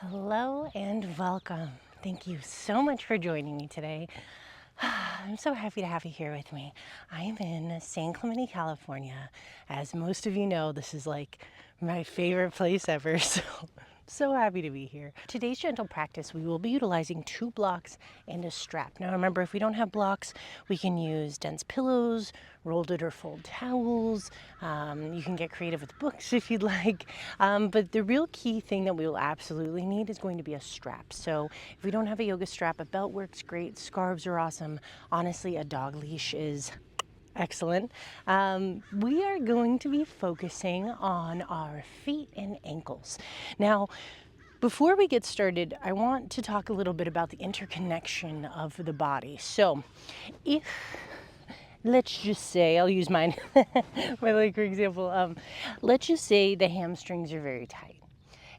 Hello and welcome. Thank you so much for joining me today. I'm so happy to have you here with me. I am in San Clemente, California. As most of you know, this is like my favorite place ever, so happy to be here. Today's gentle practice, we will be utilizing 2 blocks and a strap. Now remember, if we don't have blocks, we can use dense pillows, rolled or fold towels. You can get creative with books if you'd like. But the real key thing that we will absolutely need is going to be a strap. So if we don't have a yoga strap, a belt works great. Scarves are awesome. Honestly, a dog leash is excellent. We are going to be focusing on our feet and ankles. Now, before we get started, I want to talk a little bit about the interconnection of the body. So, if let's just say, I'll use mine, my leg for example. Let's just say the hamstrings are very tight.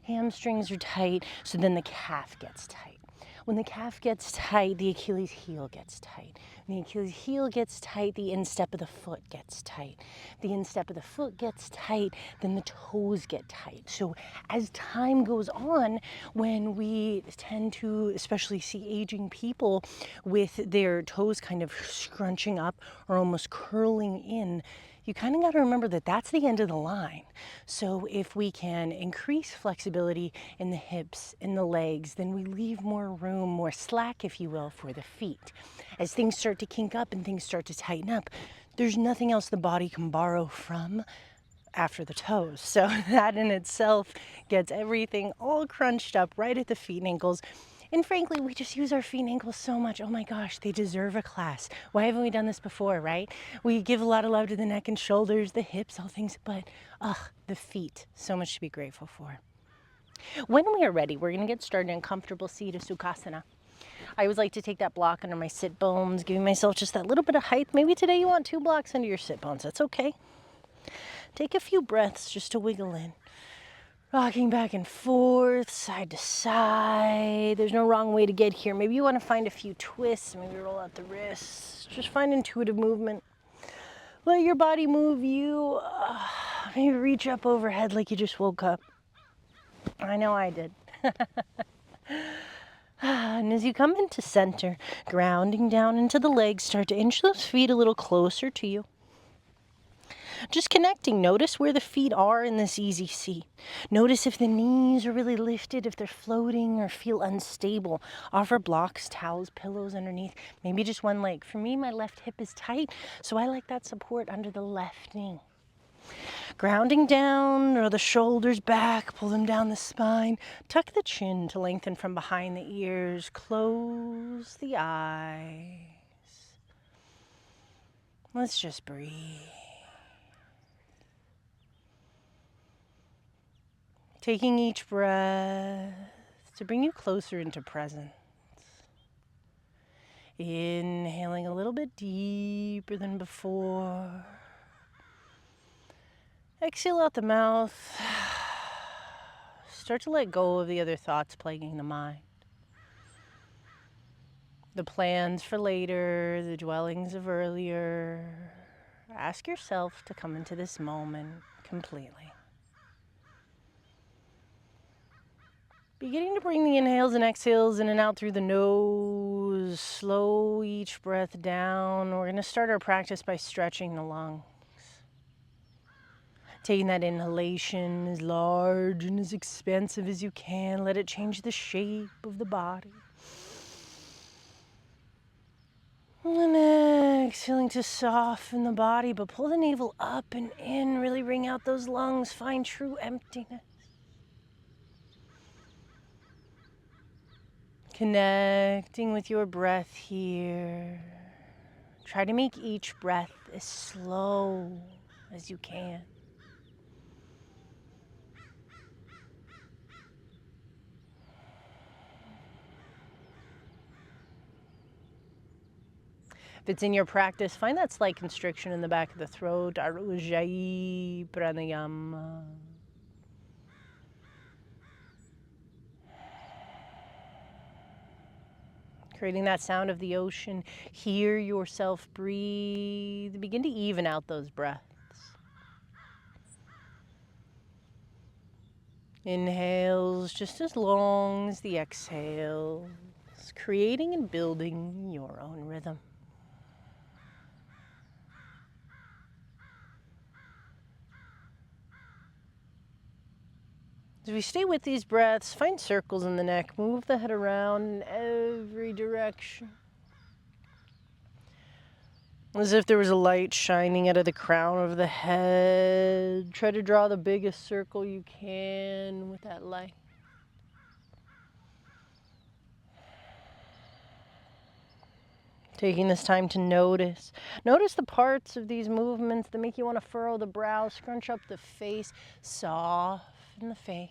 Hamstrings are tight, so then the calf gets tight. When the calf gets tight, the Achilles heel gets tight. When the Achilles heel gets tight, the instep of the foot gets tight. The instep of the foot gets tight, then the toes get tight. So as time goes on, when we tend to especially see aging people with their toes kind of scrunching up or almost curling in, you kind of got to remember that that's the end of the line. So if we can increase flexibility in the hips, in the legs, then we leave more room, more slack, if you will, for the feet. As things start to kink up and things start to tighten up, there's nothing else the body can borrow from after the toes. So that in itself gets everything all crunched up right at the feet and ankles. And frankly, we just use our feet and ankles so much. Oh my gosh, they deserve a class. Why haven't we done this before, right? We give a lot of love to the neck and shoulders, the hips, all things, but the feet, so much to be grateful for. When we are ready, we're gonna get started in comfortable seat of Sukhasana. I always like to take that block under my sit bones, giving myself just that little bit of height. Maybe today you want 2 blocks under your sit bones, that's okay. Take a few breaths just to wiggle in. Rocking back and forth, side to side. There's no wrong way to get here. Maybe you want to find a few twists. Maybe roll out the wrists. Just find intuitive movement. Let your body move you. Maybe reach up overhead like you just woke up. I know I did. And as you come into center, grounding down into the legs, start to inch those feet a little closer to you. Just connecting, notice where the feet are in this easy seat. Notice if the knees are really lifted, if they're floating or feel unstable. Offer blocks, towels, pillows underneath, maybe just one leg. For me, my left hip is tight, so I like that support under the left knee. Grounding down, draw the shoulders back, pull them down the spine. Tuck the chin to lengthen from behind the ears. Close the eyes. Let's just breathe. Taking each breath to bring you closer into presence. Inhaling a little bit deeper than before. Exhale out the mouth. Start to let go of the other thoughts plaguing the mind. The plans for later, the dwellings of earlier. Ask yourself to come into this moment completely. Beginning to bring the inhales and exhales in and out through the nose. Slow each breath down. We're going to start our practice by stretching the lungs. Taking that inhalation as large and as expansive as you can. Let it change the shape of the body. And exhaling to soften the body, but pull the navel up and in. Really wring out those lungs. Find true emptiness. Connecting with your breath here. Try to make each breath as slow as you can. If it's in your practice, find that slight constriction in the back of the throat. Ujjayi pranayama. Creating that sound of the ocean. Hear yourself breathe. Begin to even out those breaths. Inhales just as long as the exhales, creating and building your own rhythm. As we stay with these breaths, find circles in the neck, move the head around in every direction. As if there was a light shining out of the crown of the head. Try to draw the biggest circle you can with that light. Taking this time to notice. Notice the parts of these movements that make you want to furrow the brow, scrunch up the face, soften the face.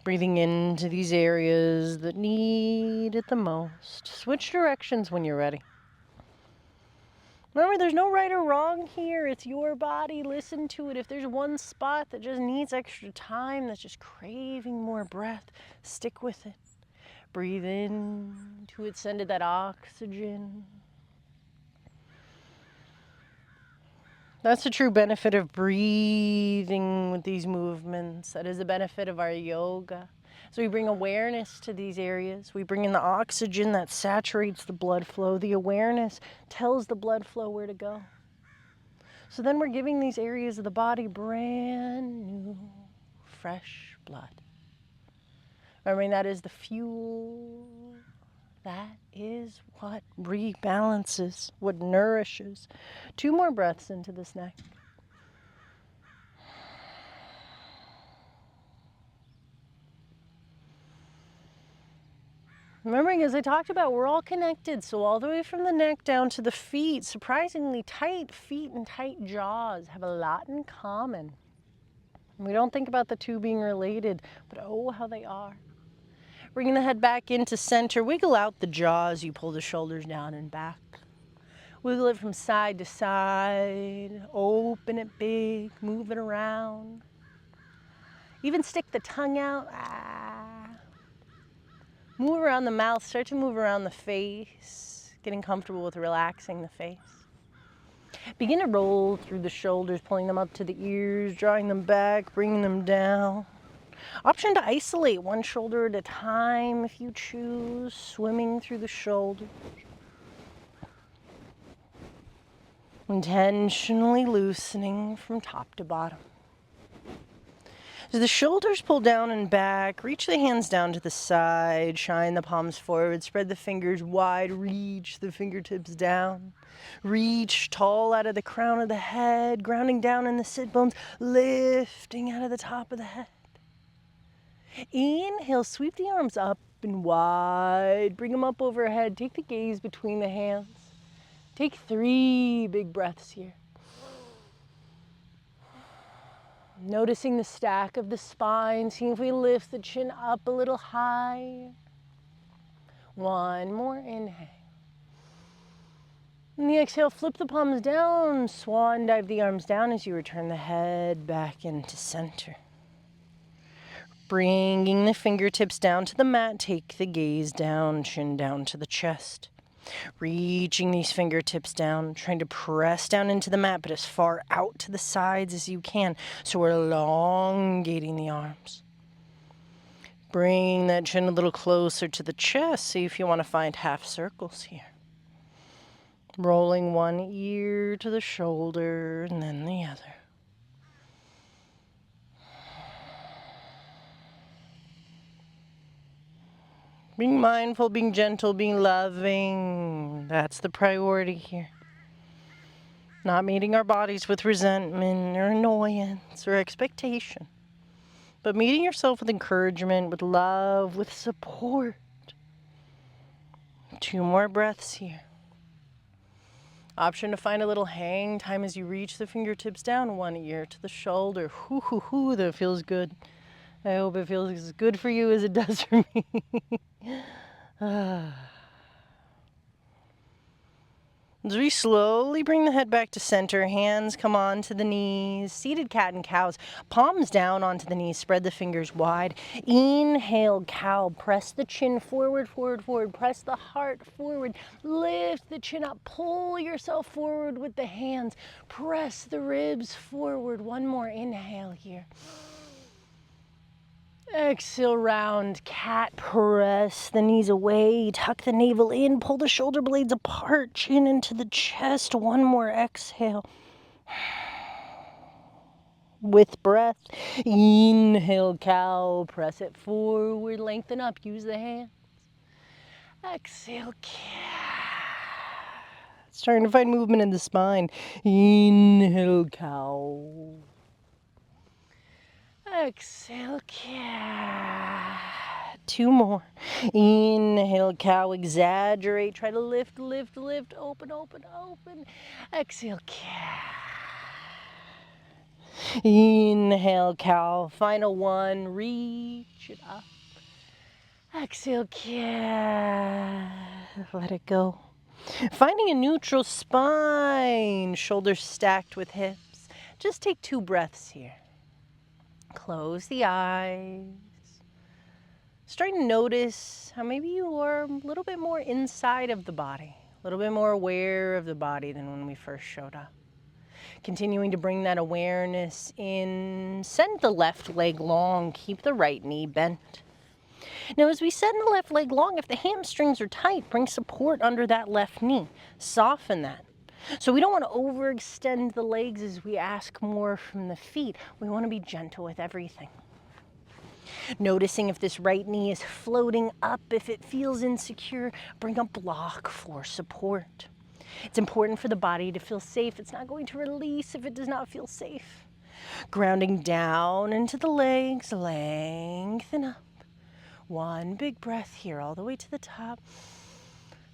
Breathing into these areas that need it the most. Switch directions when you're ready. Remember, there's no right or wrong here. It's your body. Listen to it. If there's one spot that just needs extra time, that's just craving more breath, stick with it. Breathe in to it, send it that oxygen. That's the true benefit of breathing with these movements. That is the benefit of our yoga. So we bring awareness to these areas. We bring in the oxygen that saturates the blood flow. The awareness tells the blood flow where to go. So then we're giving these areas of the body brand new, fresh blood. Remembering that is the fuel. That is what rebalances, what nourishes. 2 more breaths into this neck. Remembering, as I talked about, we're all connected. So all the way from the neck down to the feet, surprisingly tight feet and tight jaws have a lot in common. We don't think about the two being related, but oh, how they are. Bringing the head back into center, wiggle out the jaws, you pull the shoulders down and back. Wiggle it from side to side, open it big, move it around. Even stick the tongue out. Move around the mouth, start to move around the face, getting comfortable with relaxing the face. Begin to roll through the shoulders, pulling them up to the ears, drawing them back, bringing them down. Option to isolate one shoulder at a time if you choose, swimming through the shoulders. Intentionally loosening from top to bottom. As the shoulders pull down and back, reach the hands down to the side, shine the palms forward, spread the fingers wide, reach the fingertips down. Reach tall out of the crown of the head, grounding down in the sit bones, lifting out of the top of the head. Inhale, sweep the arms up and wide. Bring them up overhead. Take the gaze between the hands. Take 3 big breaths here. Noticing the stack of the spine. Seeing if we lift the chin up a little higher. 1 more inhale. And the exhale, flip the palms down. Swan dive the arms down as you return the head back into center. Bringing the fingertips down to the mat, take the gaze down, chin down to the chest. Reaching these fingertips down, trying to press down into the mat, but as far out to the sides as you can. So we're elongating the arms. Bringing that chin a little closer to the chest. See if you want to find half circles here. Rolling one ear to the shoulder and then the other. Being mindful, being gentle, being loving, that's the priority here. Not meeting our bodies with resentment or annoyance or expectation, but meeting yourself with encouragement, with love, with support. 2 more breaths here. Option to find a little hang time as you reach the fingertips down, 1 ear to the shoulder. Hoo, hoo, hoo, that feels good. I hope it feels as good for you as it does for me. As we slowly bring the head back to center, hands come onto the knees, seated cat and cows, palms down onto the knees, spread the fingers wide. Inhale, cow, press the chin forward, forward, forward, press the heart forward, lift the chin up, pull yourself forward with the hands, press the ribs forward. 1 more inhale here. Exhale, round cat. Press the knees away. Tuck the navel in. Pull the shoulder blades apart. Chin into the chest. One more exhale. With breath, inhale, cow. Press it forward. Lengthen up. Use the hands. Exhale, cat. Starting to find movement in the spine. Inhale, cow. Exhale, cat. Two more. Inhale, cow. Exaggerate. Try to lift, lift, lift. Open, open, open. Exhale, cat. Inhale, cow. Final one. Reach it up. Exhale, cat. Let it go. Finding a neutral spine. Shoulders stacked with hips. Just take 2 breaths here. Close the eyes. Starting to notice how maybe you are a little bit more inside of the body, a little bit more aware of the body than when we first showed up. Continuing to bring that awareness in. Send the left leg long, keep the right knee bent. Now as we send the left leg long, if the hamstrings are tight, bring support under that left knee. Soften that. So we don't want to overextend the legs as we ask more from the feet. We want to be gentle with everything. Noticing if this right knee is floating up, if it feels insecure, bring a block for support. It's important for the body to feel safe. It's not going to release if it does not feel safe. Grounding down into the legs, lengthen up. One big breath here, all the way to the top.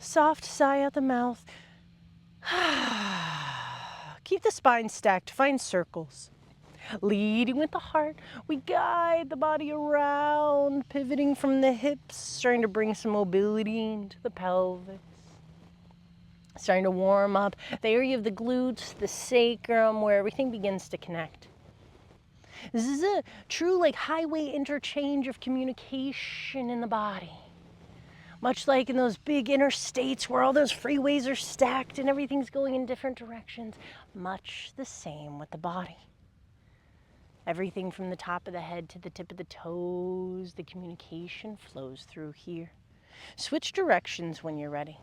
Soft sigh out the mouth. Keep the spine stacked, find circles. Leading with the heart, we guide the body around, pivoting from the hips, starting to bring some mobility into the pelvis. Starting to warm up the area of the glutes, the sacrum, where everything begins to connect. This is a true highway interchange of communication in the body. Much like in those big interstates where all those freeways are stacked and everything's going in different directions, much the same with the body. Everything from the top of the head to the tip of the toes, the communication flows through here. Switch directions when you're ready.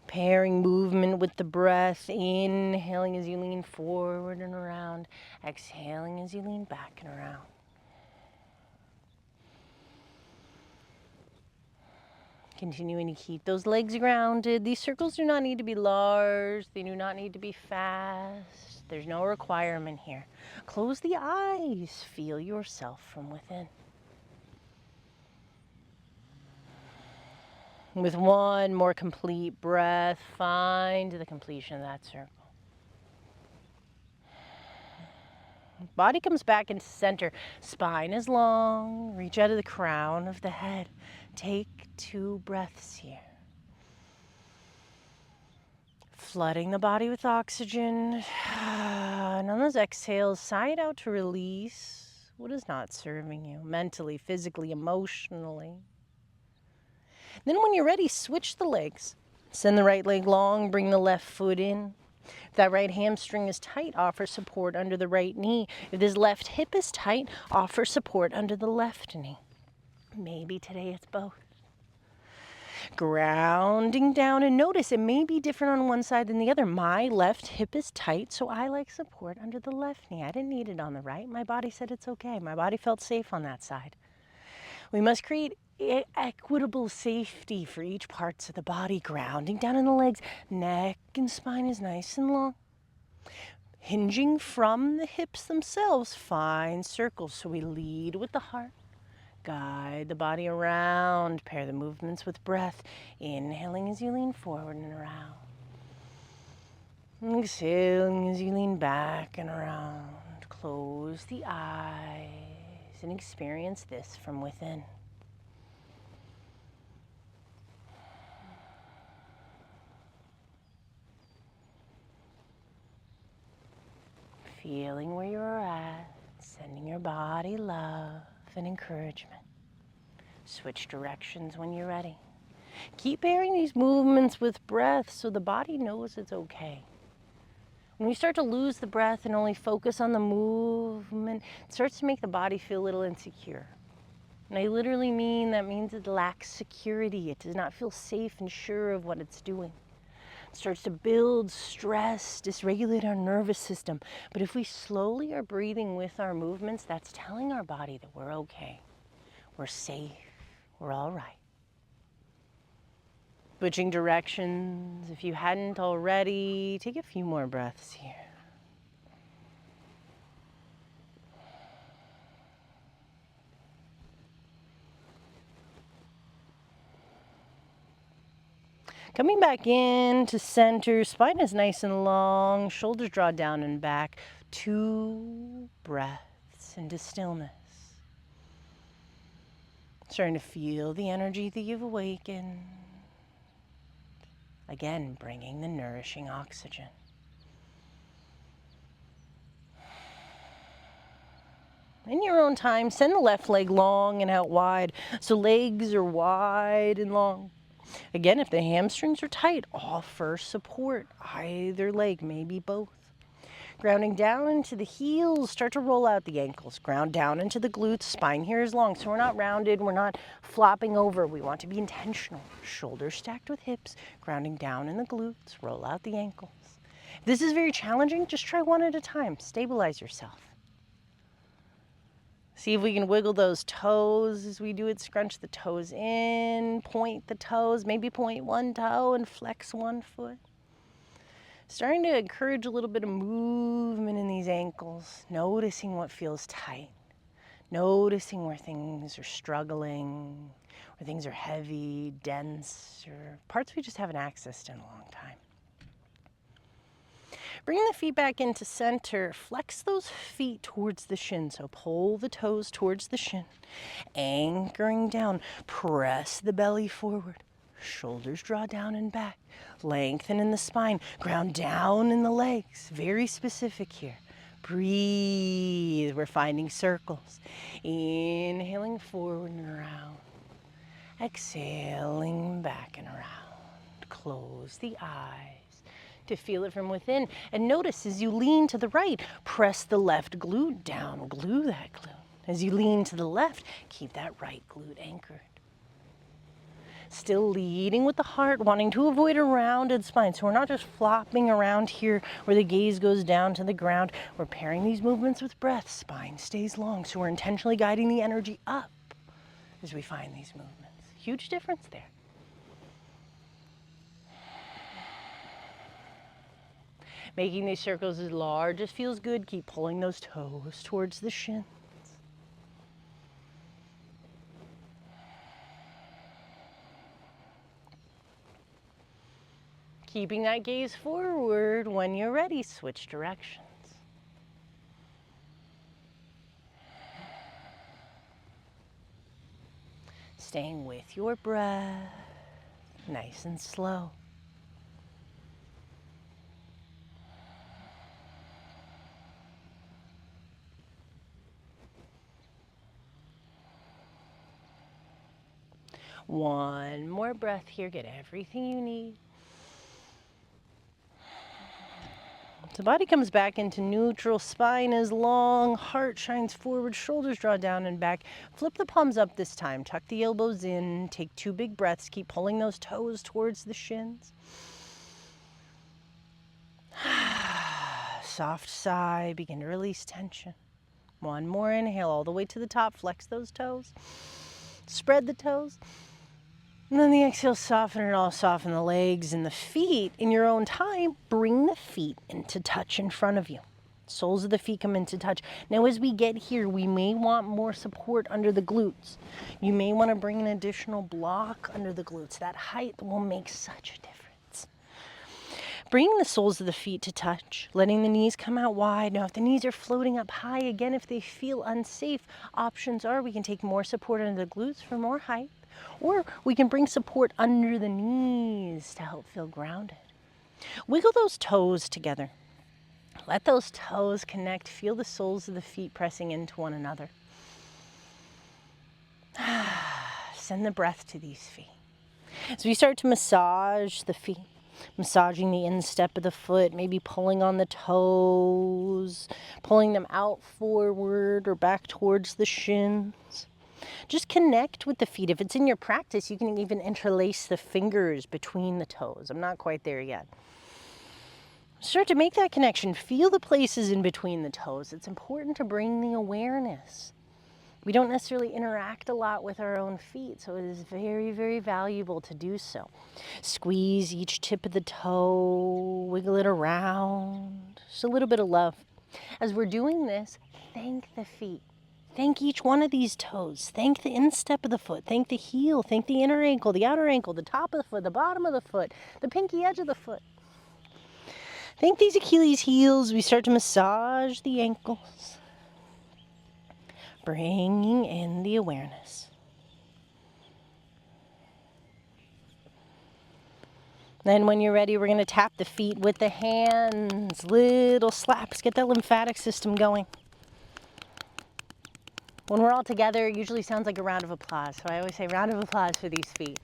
Pairing movement with the breath, inhaling as you lean forward and around, exhaling as you lean back and around. Continuing to keep those legs grounded. These circles do not need to be large. They do not need to be fast. There's no requirement here. Close the eyes. Feel yourself from within. With one more complete breath, find the completion of that circle. Body comes back into center. Spine is long. Reach out of the crown of the head. Take 2 breaths here. Flooding the body with oxygen. And on those exhales, sigh it out to release what is not serving you mentally, physically, emotionally. Then when you're ready, switch the legs. Send the right leg long, bring the left foot in. If that right hamstring is tight, offer support under the right knee. If this left hip is tight, offer support under the left knee. Maybe today it's both. Grounding down, and notice it may be different on one side than the other. My left hip is tight, so I like support under the left knee. I didn't need it on the right. My body said it's okay. My body felt safe on that side. We must create equitable safety for each parts of the body. Grounding down in the legs. Neck and spine is nice and long. Hinging from the hips themselves, find circles. So we lead with the heart. Guide the body around. Pair the movements with breath. Inhaling as you lean forward and around. Exhaling as you lean back and around. Close the eyes and experience this from within. Feeling where you're at, sending your body love and encouragement. Switch directions when you're ready. Keep pairing these movements with breath so the body knows it's okay. When we start to lose the breath and only focus on the movement, it starts to make the body feel a little insecure. And I literally mean that means it lacks security. It does not feel safe and sure of what it's doing. It starts to build stress, dysregulate our nervous system. But if we slowly are breathing with our movements, that's telling our body that we're okay, we're safe, we're all right. Switching directions, if you hadn't already, take a few more breaths here. Coming back in to center, spine is nice and long, shoulders draw down and back. 2 breaths into stillness. Starting to feel the energy that you've awakened. Again, bringing the nourishing oxygen. In your own time, send the left leg long and out wide, so legs are wide and long. Again, if the hamstrings are tight, offer support, either leg, maybe both. Grounding down into the heels, start to roll out the ankles. Ground down into the glutes, spine here is long, so we're not rounded, we're not flopping over. We want to be intentional. Shoulders stacked with hips, grounding down in the glutes, roll out the ankles. If this is very challenging, just try one at a time. Stabilize yourself. See if we can wiggle those toes as we do it. Scrunch the toes in, point the toes, maybe point one toe and flex one foot. Starting to encourage a little bit of movement in these ankles, noticing what feels tight, noticing where things are struggling, where things are heavy, dense, or parts we just haven't accessed in a long time. Bring the feet back into center. Flex those feet towards the shin. So pull the toes towards the shin. Anchoring down. Press the belly forward. Shoulders draw down and back. Lengthen in the spine. Ground down in the legs. Very specific here. Breathe. We're finding circles. Inhaling forward and around. Exhaling back and around. Close the eyes to feel it from within. And notice as you lean to the right, press the left glute down, glue that glute. As you lean to the left, keep that right glute anchored. Still leading with the heart, wanting to avoid a rounded spine. So we're not just flopping around here where the gaze goes down to the ground. We're pairing these movements with breath. Spine stays long. So we're intentionally guiding the energy up as we find these movements. Huge difference there. Making these circles as large as feels good. Keep pulling those toes towards the shins. Keeping that gaze forward. When you're ready, switch directions. Staying with your breath, nice and slow. One more breath here, get everything you need. The body comes back into neutral, spine is long, heart shines forward, shoulders draw down and back. Flip the palms up this time, tuck the elbows in, take 2 big breaths, keep pulling those toes towards the shins. Soft sigh, begin to release tension. One more inhale all the way to the top, flex those toes, spread the toes. And then the exhale, soften it all, soften the legs and the feet. In your own time, bring the feet into touch in front of you. Soles of the feet come into touch. Now as we get here, we may want more support under the glutes. You may want to bring an additional block under the glutes. That height will make such a difference. Bring the soles of the feet to touch, letting the knees come out wide. Now if the knees are floating up high, again, if they feel unsafe, options are we can take more support under the glutes for more height. Or we can bring support under the knees to help feel grounded. Wiggle those toes together. Let those toes connect. Feel the soles of the feet pressing into one another. Send the breath to these feet. As we start to massage the feet, Massaging the instep of the foot, maybe pulling on the toes, pulling them out forward or back towards the shins. Just connect with the feet. If it's in your practice, you can even interlace the fingers between the toes. I'm not quite there yet. Start to make that connection. Feel the places in between the toes. It's important to bring the awareness. We don't necessarily interact a lot with our own feet, so it is very, very valuable to do so. Squeeze each tip of the toe, wiggle it around. Just a little bit of love. As we're doing this, thank the feet. Thank each one of these toes. Thank the instep of the foot. Thank the heel. Thank the inner ankle, the outer ankle, the top of the foot, the bottom of the foot, the pinky edge of the foot. Thank these Achilles heels. We start to massage the ankles, bringing in the awareness. Then when you're ready, we're going to tap the feet with the hands, little slaps, get that lymphatic system going. When we're all together, it usually sounds like a round of applause. So I always say round of applause for these feet.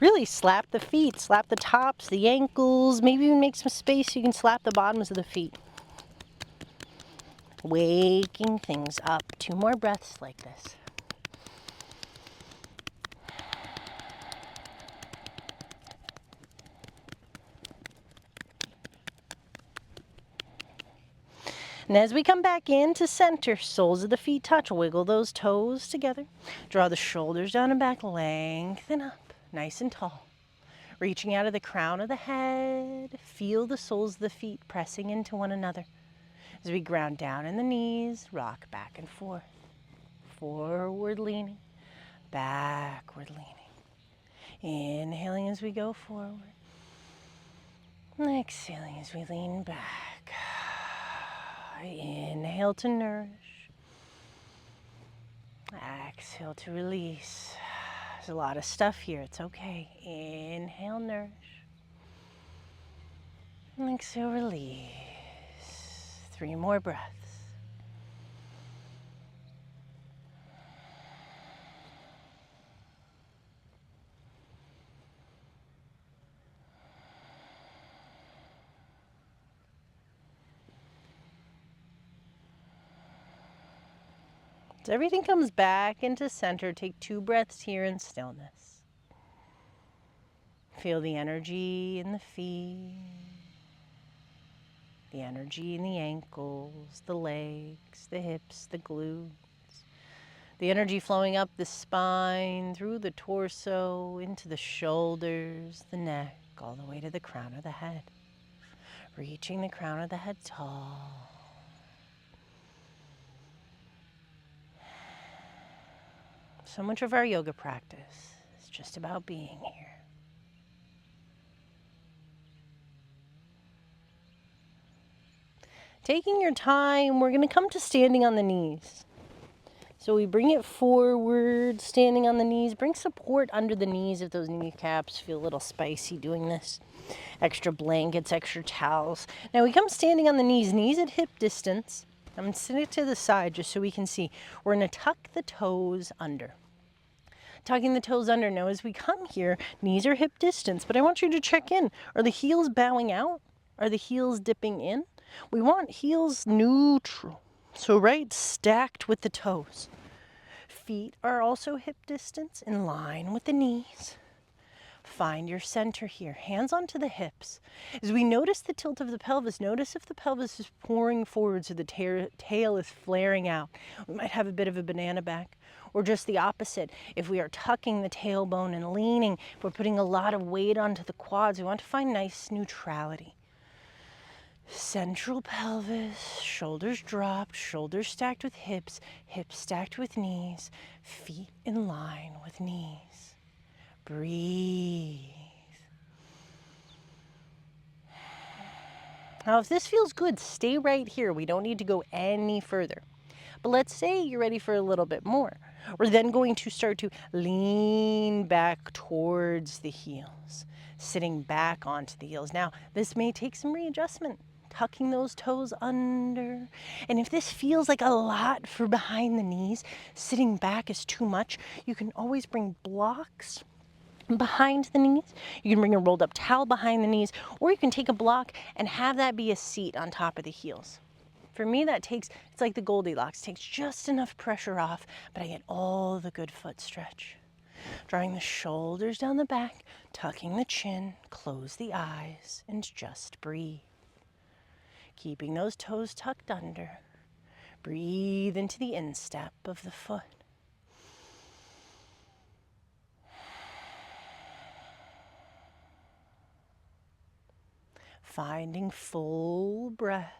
Really slap the feet, slap the tops, the ankles, maybe even make some space so you can slap the bottoms of the feet. Waking things up. 2 more breaths like this. And as we come back into center, soles of the feet touch, wiggle those toes together. Draw the shoulders down and back, lengthen up, nice and tall. Reaching out of the crown of the head, feel the soles of the feet pressing into one another. As we ground down in the knees, rock back and forth. Forward leaning, backward leaning. Inhaling as we go forward. Exhaling as we lean back. Inhale to nourish. Exhale to release. There's a lot of stuff here. It's okay. Inhale, nourish. Exhale, release. 3 more breaths. As everything comes back into center, take 2 breaths here in stillness. Feel the energy in the feet, the energy in the ankles, the legs, the hips, the glutes, the energy flowing up the spine, through the torso, into the shoulders, the neck, all the way to the crown of the head. Reaching the crown of the head tall. So much of our yoga practice is just about being here. Taking your time, we're going to come to standing on the knees. So we bring it forward, standing on the knees. Bring support under the knees if those kneecaps feel a little spicy doing this. Extra blankets, extra towels. Now we come standing on the knees, knees at hip distance. I'm going to sit it to the side just so we can see. We're going to tuck the toes under. Tucking the toes under. Now as we come here, knees are hip distance, but I want you to check in. Are the heels bowing out? Are the heels dipping in? We want heels neutral. So right stacked with the toes. Feet are also hip distance in line with the knees. Find your center here. Hands onto the hips. As we notice the tilt of the pelvis, notice if the pelvis is pouring forward so the tail is flaring out. We might have a bit of a banana back. Or just the opposite. If we are tucking the tailbone and leaning, if we're putting a lot of weight onto the quads, we want to find nice neutrality. Central pelvis, shoulders dropped, shoulders stacked with hips, hips stacked with knees, feet in line with knees. Breathe. Now, if this feels good, stay right here. We don't need to go any further. But let's say you're ready for a little bit more. We're then going to start to lean back towards the heels, sitting back onto the heels. Now, this may take some readjustment, tucking those toes under. And if this feels like a lot for behind the knees, sitting back is too much, you can always bring blocks behind the knees. You can bring a rolled up towel behind the knees, or you can take a block and have that be a seat on top of the heels. For me, it's like the Goldilocks, takes just enough pressure off, but I get all the good foot stretch. Drawing the shoulders down the back, tucking the chin, close the eyes, and just breathe. Keeping those toes tucked under. Breathe into the instep of the foot. Finding full breath.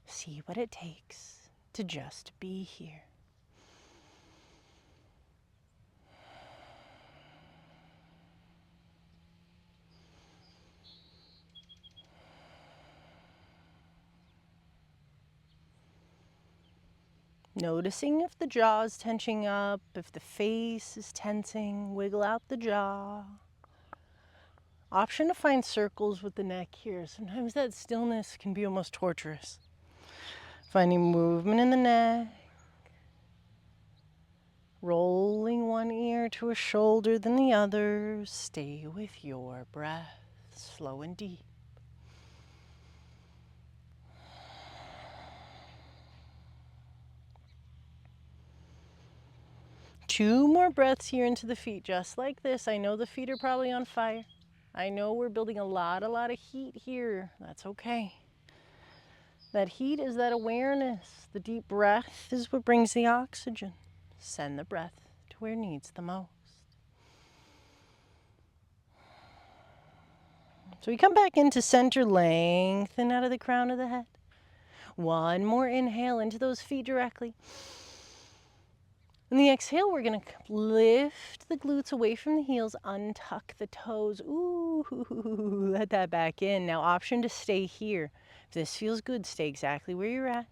See what it takes to just be here. Noticing if the jaw is tension up, if the face is tensing, wiggle out the jaw. Option to find circles with the neck here. Sometimes that stillness can be almost torturous. Finding movement in the neck. Rolling one ear to a shoulder then the other. Stay with your breath, slow and deep. Two more breaths here into the feet, just like this. I know the feet are probably on fire. I know we're building a lot of heat here. That's okay. That heat is that awareness. The deep breath is what brings the oxygen. Send the breath to where it needs the most. So we come back into center, lengthen out of the crown of the head. One more inhale into those feet directly. And the exhale, we're going to lift the glutes away from the heels, untuck the toes. Ooh, let that back in. Now, option to stay here. If this feels good, stay exactly where you're at.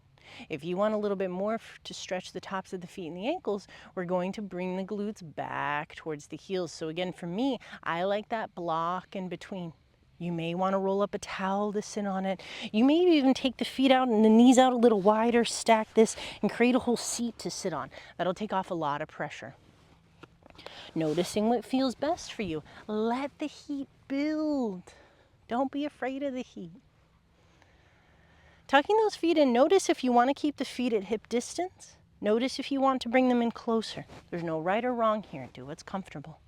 If you want a little bit more to stretch the tops of the feet and the ankles, we're going to bring the glutes back towards the heels. So again, for me, I like that block in between. You may want to roll up a towel to sit on it. You may even take the feet out and the knees out a little wider, stack this, and create a whole seat to sit on. That'll take off a lot of pressure. Noticing what feels best for you. Let the heat build. Don't be afraid of the heat. Tucking those feet in, notice if you want to keep the feet at hip distance. Notice if you want to bring them in closer. There's no right or wrong here. Do what's comfortable.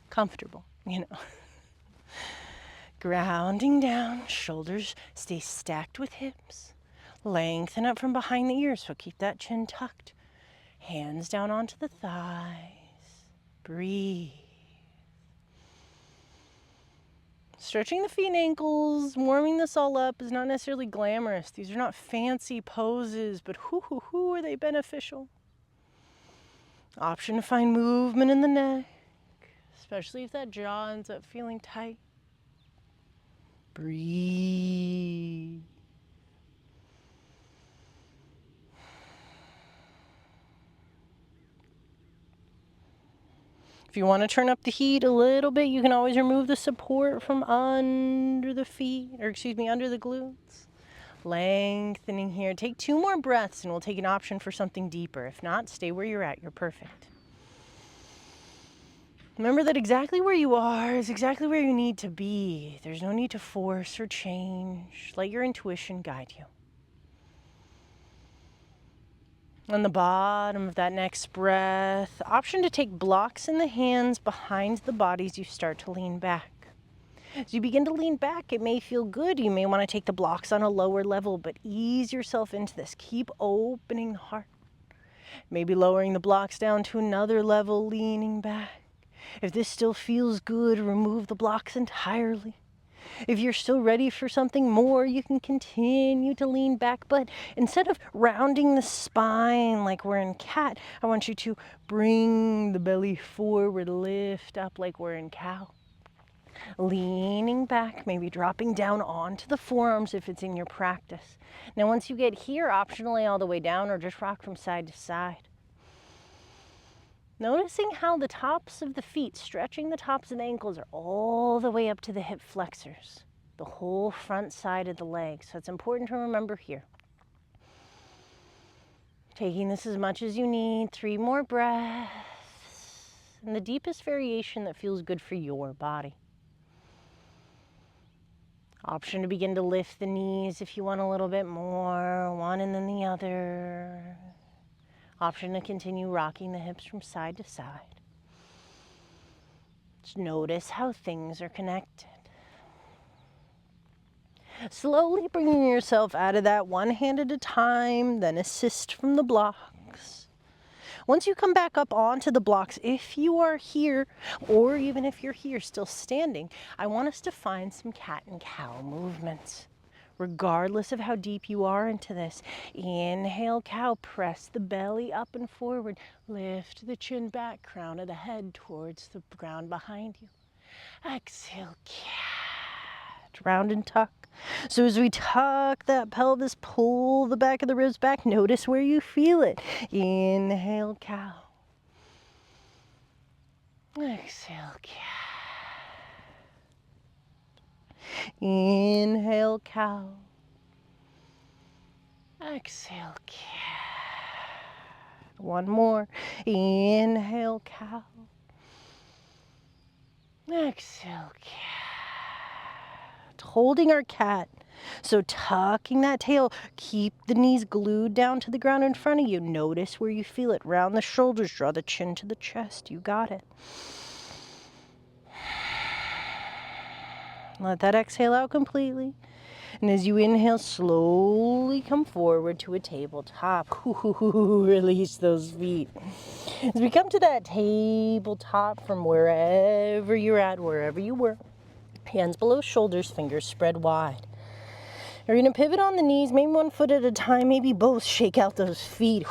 Comfortable, you know. Grounding down, shoulders stay stacked with hips. Lengthen up from behind the ears, so keep that chin tucked. Hands down onto the thighs. Breathe. Stretching the feet and ankles, warming this all up is not necessarily glamorous. These are not fancy poses, but whoo, are they beneficial? Option to find movement in the neck, especially if that jaw ends up feeling tight. Breathe. If you want to turn up the heat a little bit, you can always remove the support from under the feet, under the glutes. Lengthening here. Take 2 more breaths and we'll take an option for something deeper. If not, stay where you're at. You're perfect. Remember that exactly where you are is exactly where you need to be. There's no need to force or change. Let your intuition guide you. On the bottom of that next breath, option to take blocks in the hands behind the body as you start to lean back. As you begin to lean back, it may feel good. You may want to take the blocks on a lower level, but ease yourself into this. Keep opening the heart. Maybe lowering the blocks down to another level, leaning back. If this still feels good, remove the blocks entirely. If you're still ready for something more, you can continue to lean back, but instead of rounding the spine like we're in cat, I want you to bring the belly forward, lift up like we're in cow. Leaning back, maybe dropping down onto the forearms if it's in your practice. Now, once you get here, optionally all the way down or just rock from side to side. Noticing how the tops of the feet, stretching the tops of the ankles, are all the way up to the hip flexors, the whole front side of the leg. So it's important to remember here. Taking this as much as you need. 3 more breaths. and the deepest variation that feels good for your body. Option to begin to lift the knees if you want a little bit more, one and then the other. Option to continue rocking the hips from side to side. Just notice how things are connected. Slowly bringing yourself out of that one hand at a time, then assist from the blocks. Once you come back up onto the blocks, if you are here, or even if you're here still standing, I want us to find some cat and cow movements. Regardless of how deep you are into this, inhale cow, press the belly up and forward, lift the chin back, crown of the head towards the ground behind you. Exhale, cat, round and tuck. So as we tuck that pelvis, pull the back of the ribs back, notice where you feel it. Inhale, cow. Exhale, cat. Inhale, cow. Exhale, cat. One more. Inhale, cow. Exhale, cat. Holding our cat. So tucking that tail, keep the knees glued down to the ground in front of you. Notice where you feel it. Round the shoulders, draw the chin to the chest. You got it. Let that exhale out completely. And as you inhale, slowly come forward to a tabletop. Release those feet. As we come to that tabletop from wherever you're at, wherever you were, hands below shoulders, fingers spread wide. You're going to pivot on the knees, maybe one foot at a time, maybe both. Shake out those feet.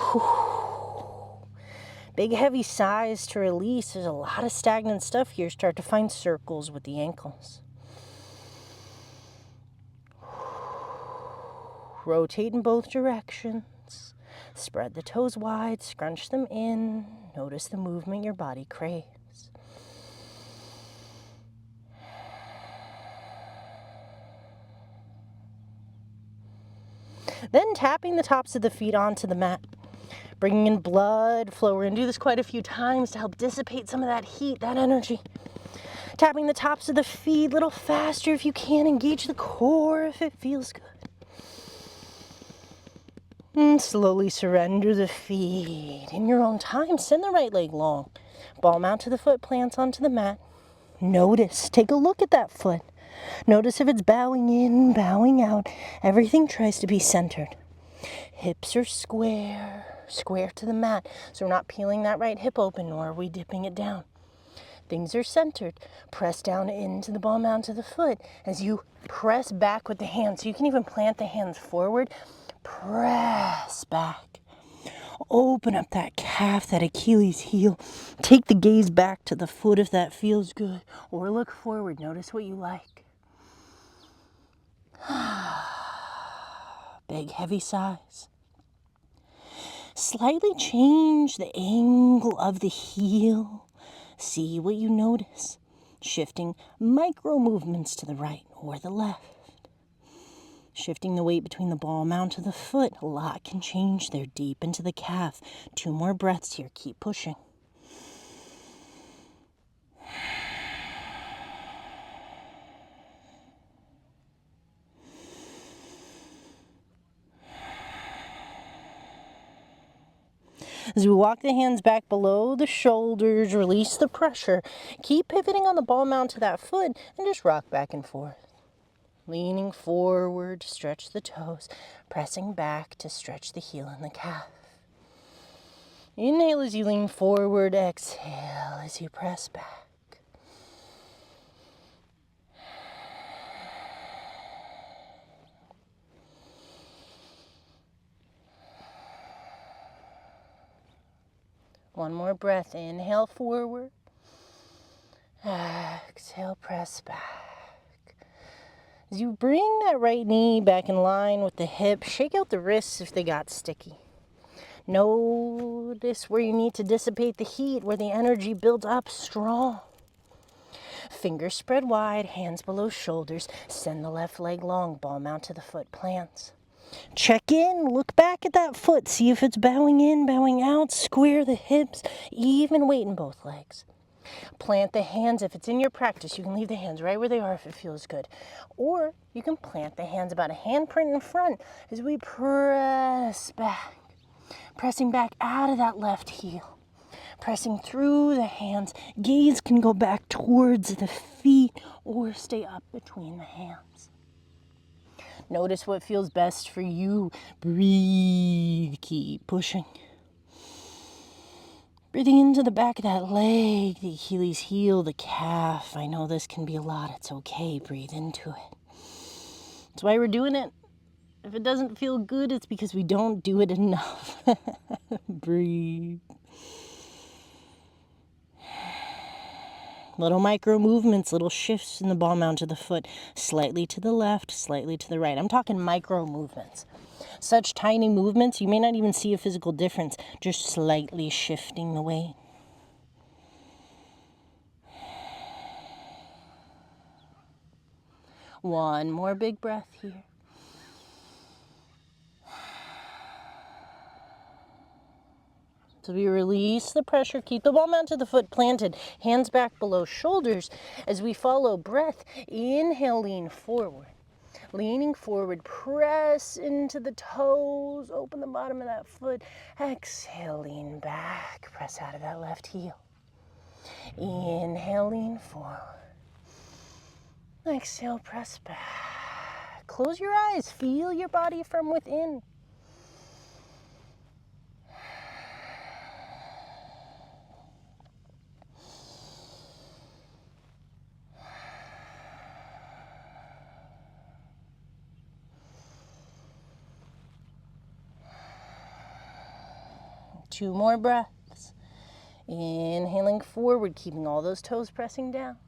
Big heavy sighs to release. There's a lot of stagnant stuff here. Start to find circles with the ankles. Rotate in both directions. Spread the toes wide, scrunch them in. Notice the movement your body craves. Then tapping the tops of the feet onto the mat. Bringing in blood flow. We're going to do this quite a few times to help dissipate some of that heat, that energy. Tapping the tops of the feet a little faster if you can. Engage the core if it feels good. And slowly surrender the feet. In your own time, send the right leg long. Ball mount to the foot, plants onto the mat. Notice, take a look at that foot. Notice if it's bowing in, bowing out. Everything tries to be centered. Hips are square, square to the mat. So we're not peeling that right hip open, nor are we dipping it down. Things are centered. Press down into the ball mount to the foot. As you press back with the hands, so you can even plant the hands forward. Press back. Open up that calf, that Achilles heel. Take the gaze back to the foot if that feels good. Or look forward. Notice what you like. Big, heavy sighs. Slightly change the angle of the heel. See what you notice. Shifting micro movements to the right or the left. Shifting the weight between the ball mount to the foot. A lot can change there, deep into the calf. 2 more breaths here. Keep pushing. As we walk the hands back below the shoulders, release the pressure. Keep pivoting on the ball mount to that foot and just rock back and forth. Leaning forward to stretch the toes, pressing back to stretch the heel and the calf. Inhale as you lean forward, exhale as you press back. One more breath. Inhale forward. Exhale, press back. As you bring that right knee back in line with the hip, shake out the wrists if they got sticky. Notice where you need to dissipate the heat, where the energy builds up strong. Fingers spread wide, hands below shoulders. Send the left leg long, ball mount to the foot, plants. Check in, look back at that foot, see if it's bowing in, bowing out, square the hips, even weight in both legs. Plant the hands. If it's in your practice, you can leave the hands right where they are if it feels good. Or you can plant the hands about a handprint in front as we press back. Pressing back out of that left heel. Pressing through the hands. Gaze can go back towards the feet or stay up between the hands. Notice what feels best for you. Breathe. Keep pushing. Breathing into the back of that leg, the Achilles heel, the calf. I know this can be a lot. It's okay. Breathe into it. That's why we're doing it. If it doesn't feel good, it's because we don't do it enough. Breathe. Little micro movements, little shifts in the ball mount of the foot. Slightly to the left, slightly to the right. I'm talking micro movements. Such tiny movements, you may not even see a physical difference, just slightly shifting the weight. One more big breath here. So we release the pressure, keep the ball mount of the foot planted, hands back below shoulders as we follow breath. Inhale, lean forward. Leaning forward, press into the toes, open the bottom of that foot. Exhale, lean back, press out of that left heel. Inhale, lean forward. Exhale, press back. Close your eyes, feel your body from within. Two more breaths. Inhaling forward, keeping all those toes pressing down.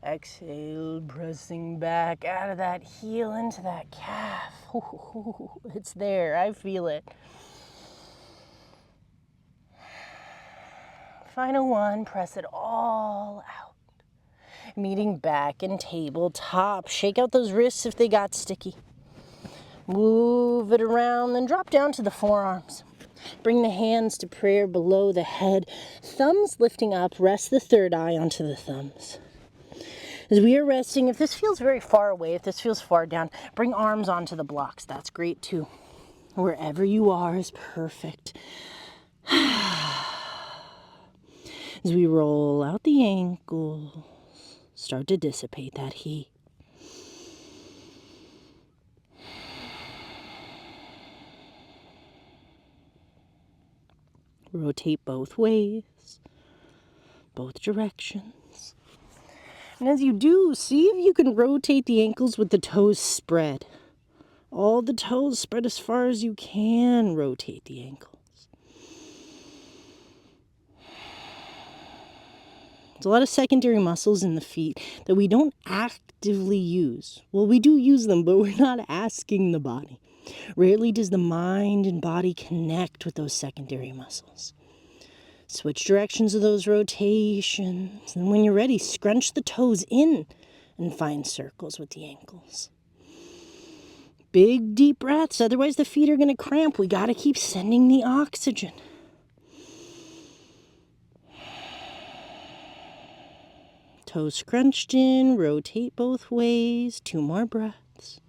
Exhale, pressing back out of that heel into that calf. Ooh, it's there, I feel it. Final one, press it all out. Meeting back and tabletop. Shake out those wrists if they got sticky. Move it around, then drop down to the forearms. Bring the hands to prayer below the head. Thumbs lifting up, rest the third eye onto the thumbs. As we are resting, if this feels very far away, if this feels far down, bring arms onto the blocks. That's great too. Wherever you are is perfect. As we roll out the ankles, start to dissipate that heat. Rotate both ways, both directions. And as you do, see if you can rotate the ankles with the toes spread. All the toes spread as far as you can. Rotate the ankles. There's a lot of secondary muscles in the feet that we don't actively use. Well, we do use them, but we're not asking the body. Rarely does the mind and body connect with those secondary muscles. Switch directions of those rotations. And when you're ready, scrunch the toes in and find circles with the ankles. Big, deep breaths. Otherwise, the feet are going to cramp. We got to keep sending the oxygen. Toes scrunched in. Rotate both ways. 2 more breaths.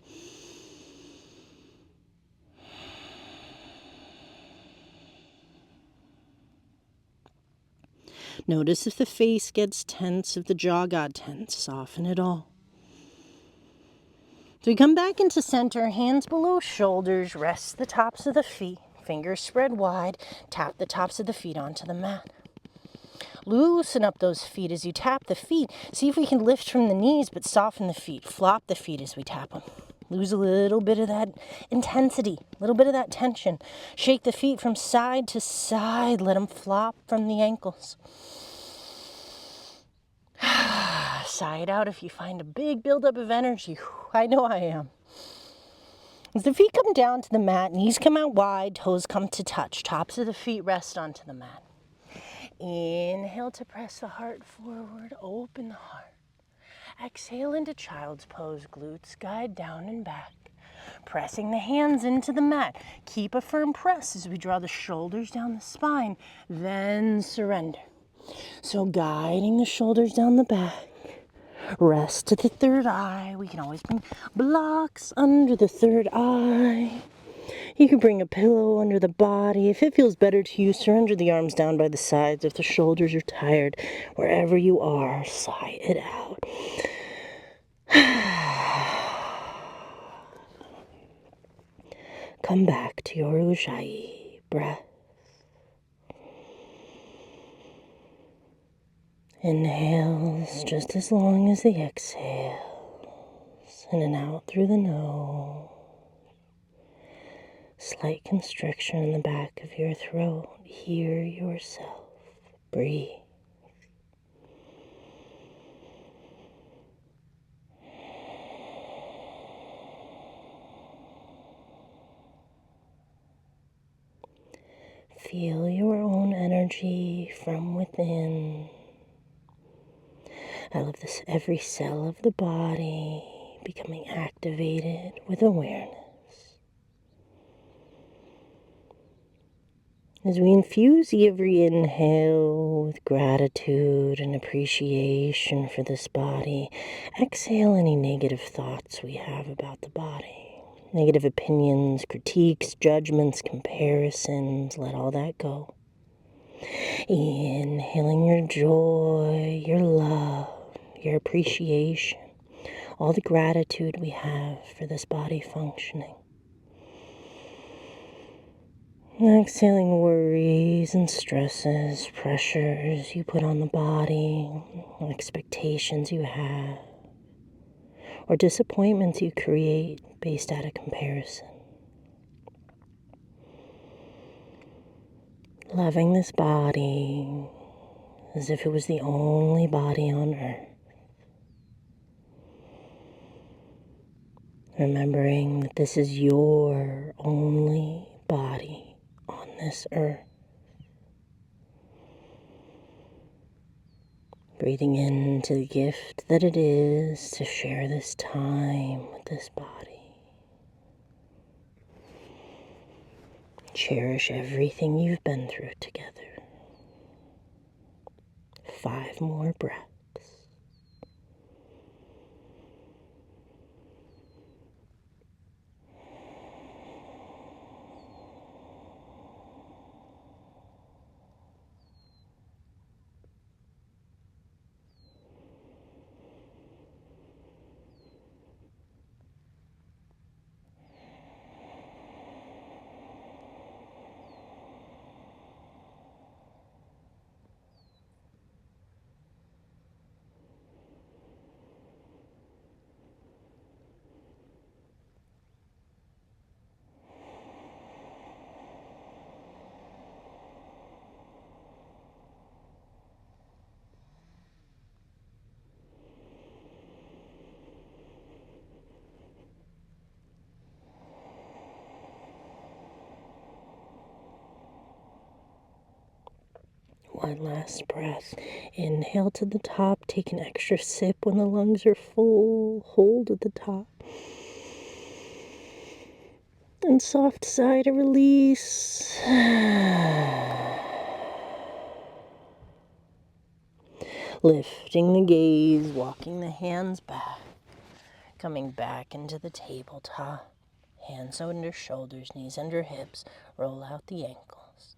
Notice if the face gets tense, if the jaw got tense. Soften it all. So we come back into center, hands below shoulders, rest the tops of the feet, fingers spread wide, tap the tops of the feet onto the mat. Loosen up those feet as you tap the feet. See if we can lift from the knees, but soften the feet. Flop the feet as we tap them. Lose a little bit of that intensity, a little bit of that tension. Shake the feet from side to side. Let them flop from the ankles. Sigh it out if you find a big buildup of energy. I know I am. As the feet come down to the mat, knees come out wide, toes come to touch. Tops of the feet rest onto the mat. Inhale to press the heart forward, open the heart. Exhale into child's pose, glutes guide down and back. Pressing the hands into the mat. Keep a firm press as we draw the shoulders down the spine, then surrender. So guiding the shoulders down the back, rest to the third eye. We can always bring blocks under the third eye. You can bring a pillow under the body. If it feels better to you, surrender the arms down by the sides. If the shoulders are tired, wherever you are, sigh it out. Come back to your Ujjayi breath. Inhales just as long as the exhales. In and out through the nose. Slight constriction in the back of your throat. Hear yourself. Breathe. Feel your own energy from within. I love this. Every cell of the body becoming activated with awareness. As we infuse every inhale with gratitude and appreciation for this body, exhale any negative thoughts we have about the body. Negative opinions, critiques, judgments, comparisons, let all that go. Inhaling your joy, your love, your appreciation, all the gratitude we have for this body functioning. Exhaling worries and stresses, pressures you put on the body, expectations you have, or disappointments you create based out of comparison. Loving this body as if it was the only body on earth. Remembering that this is your only body on this earth. Breathing into the gift that it is to share this time with this body. Cherish everything you've been through together. 5 more breaths. One last breath. Inhale to the top. Take an extra sip when the lungs are full. Hold at the top. And soft sigh to release. Lifting the gaze, walking the hands back. Coming back into the tabletop. Hands under shoulders, knees under hips. Roll out the ankles.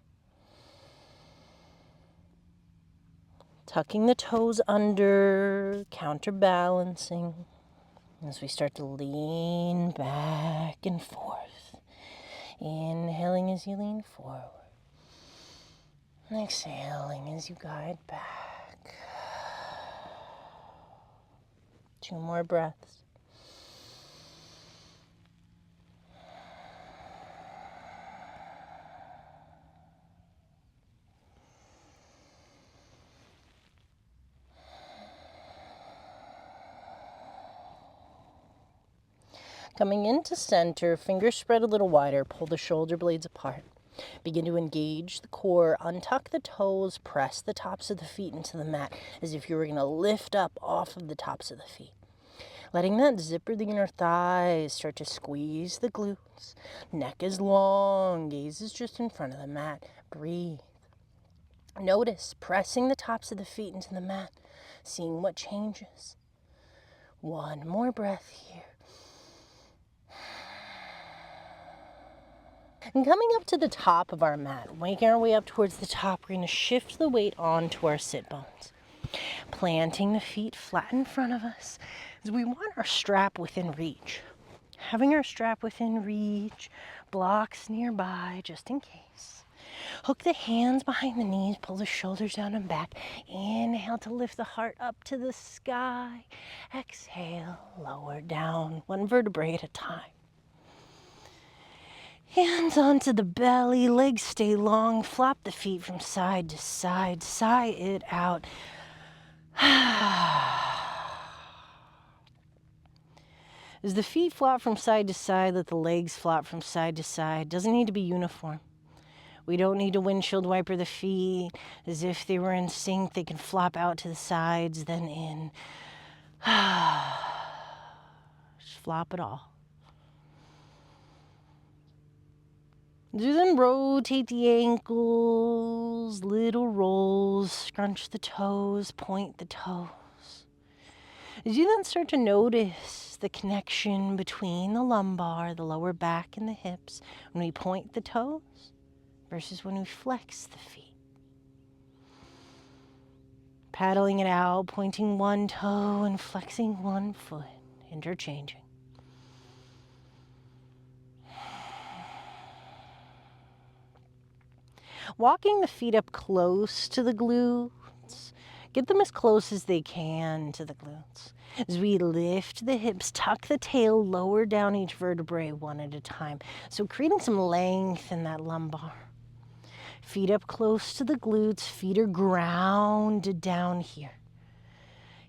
Tucking the toes under, counterbalancing as we start to lean back and forth. Inhaling as you lean forward. And exhaling as you guide back. 2 more breaths. Coming into center, fingers spread a little wider, pull the shoulder blades apart. Begin to engage the core, untuck the toes, press the tops of the feet into the mat as if you were going to lift up off of the tops of the feet. Letting that zipper the inner thighs, start to squeeze the glutes. Neck is long, gaze is just in front of the mat. Breathe. Notice pressing the tops of the feet into the mat, seeing what changes. One more breath here. And coming up to the top of our mat, making our way up towards the top, we're going to shift the weight onto our sit bones. Planting the feet flat in front of us, as we want our strap within reach. Having our strap within reach, blocks nearby just in case. Hook the hands behind the knees, pull the shoulders down and back. Inhale to lift the heart up to the sky. Exhale, lower down, one vertebrae at a time. Hands onto the belly, legs stay long, flop the feet from side to side, sigh it out. As the feet flop from side to side, let the legs flop from side to side. Doesn't need to be uniform. We don't need to windshield wiper the feet. As if they were in sync, they can flop out to the sides, then in. Just flop it all. Then rotate the ankles, little rolls, scrunch the toes, point the toes. As you then start to notice the connection between the lumbar, the lower back, and the hips when we point the toes versus when we flex the feet. Paddling it out, pointing one toe and flexing one foot, interchanging. Walking the feet up close to the glutes. Get them as close as they can to the glutes. As we lift the hips, tuck the tail, lower down each vertebrae one at a time. So creating some length in that lumbar. Feet up close to the glutes, feet are grounded down here.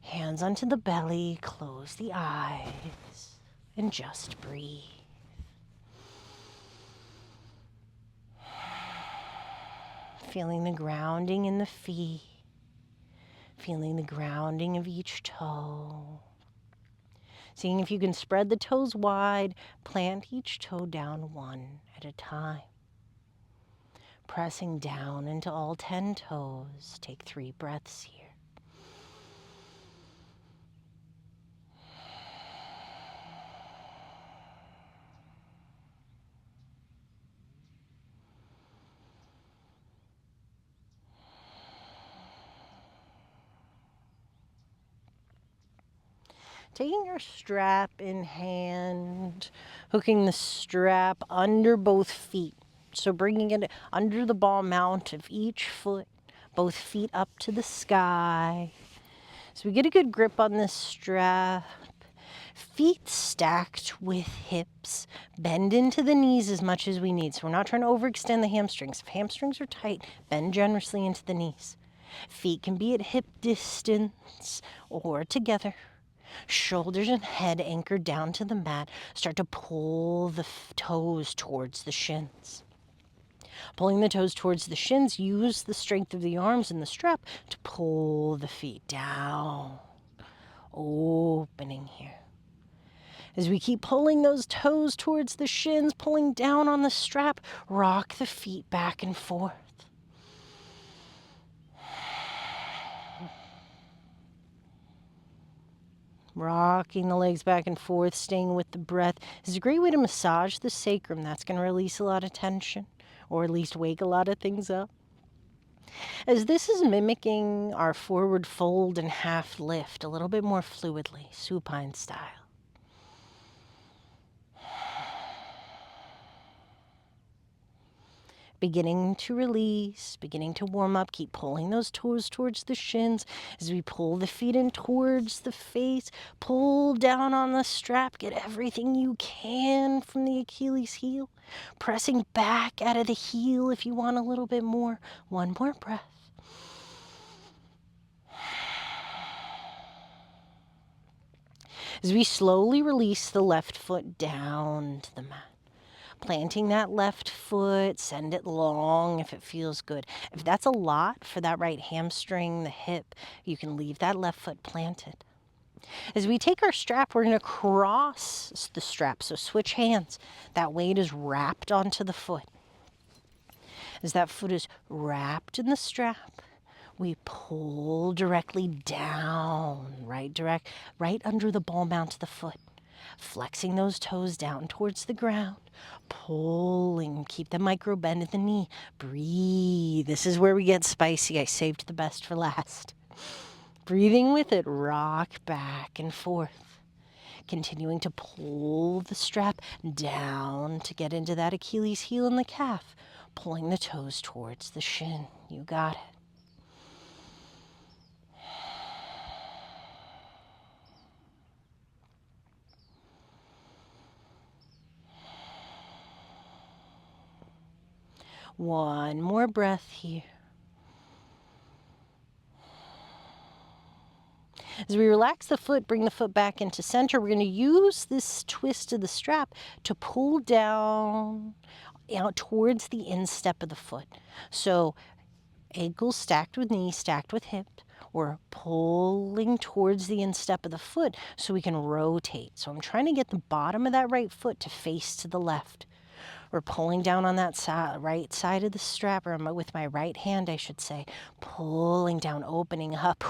Hands onto the belly, close the eyes, and just breathe. Feeling the grounding in the feet. Feeling the grounding of each toe. Seeing if you can spread the toes wide, plant each toe down one at a time. Pressing down into all 10 toes. Take 3 breaths here. Taking your strap in hand, hooking the strap under both feet. So bringing it under the ball mount of each foot, both feet up to the sky. So we get a good grip on this strap. Feet stacked with hips. Bend into the knees as much as we need. So we're not trying to overextend the hamstrings. If hamstrings are tight, bend generously into the knees. Feet can be at hip distance or together. Shoulders and head anchored down to the mat. Start to pull the toes towards the shins. Pulling the toes towards the shins, use the strength of the arms and the strap to pull the feet down. Opening here. As we keep pulling those toes towards the shins, pulling down on the strap, rock the feet back and forth. Rocking the legs back and forth, staying with the breath is a great way to massage the sacrum. That's going to release a lot of tension, or at least wake a lot of things up. As this is mimicking our forward fold and half lift a little bit more fluidly, supine style. Beginning to release, beginning to warm up. Keep pulling those toes towards the shins as we pull the feet in towards the face. Pull down on the strap. Get everything you can from the Achilles heel. Pressing back out of the heel if you want a little bit more. One more breath. As we slowly release the left foot down to the mat. Planting that left foot, send it long if it feels good. If that's a lot for that right hamstring, the hip, you can leave that left foot planted. As we take our strap, we're going to cross the strap. So switch hands. That weight is wrapped onto the foot. As that foot is wrapped in the strap, we pull directly down, right under the ball mount of the foot. Flexing those toes down towards the ground, pulling, keep the micro bend at the knee. Breathe. This is where we get spicy. I saved the best for last. Breathing with it, rock back and forth. Continuing to pull the strap down to get into that Achilles heel and the calf. Pulling the toes towards the shin. You got it. One more breath here. As we relax the foot, bring the foot back into center, we're going to use this twist of the strap to pull down out towards the instep of the foot. So ankles stacked with knee, stacked with hip. We're pulling towards the instep of the foot so we can rotate. So I'm trying to get the bottom of that right foot to face to the left. We're pulling down on that right side of the strap, or with my right hand, I should say. Pulling down, opening up.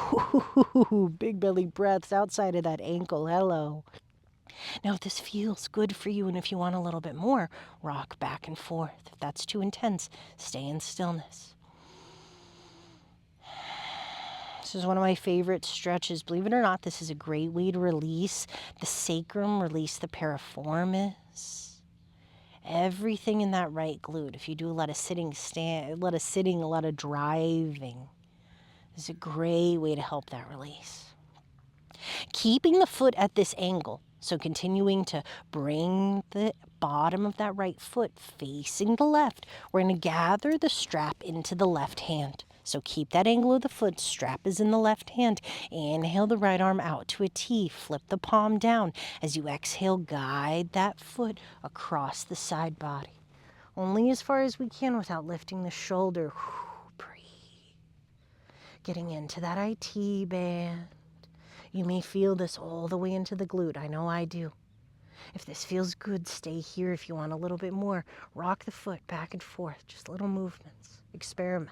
Big belly breaths outside of that ankle. Hello. Now, if this feels good for you and if you want a little bit more, rock back and forth. If that's too intense, stay in stillness. This is one of my favorite stretches. Believe it or not, this is a great way to release the sacrum, release the piriformis. Everything in that right glute. If you do a lot of sitting, a lot of driving, is a great way to help that release. Keeping the foot at this angle, so continuing to bring the bottom of that right foot facing the left, we're going to gather the strap into the left hand. So keep that angle of the foot, strap is in the left hand. Inhale the right arm out to a T, flip the palm down. As you exhale, guide that foot across the side body. Only as far as we can without lifting the shoulder. Breathe. Getting into that IT band. You may feel this all the way into the glute. I know I do. If this feels good, stay here. If you want a little bit more, rock the foot back and forth. Just little movements. Experiment.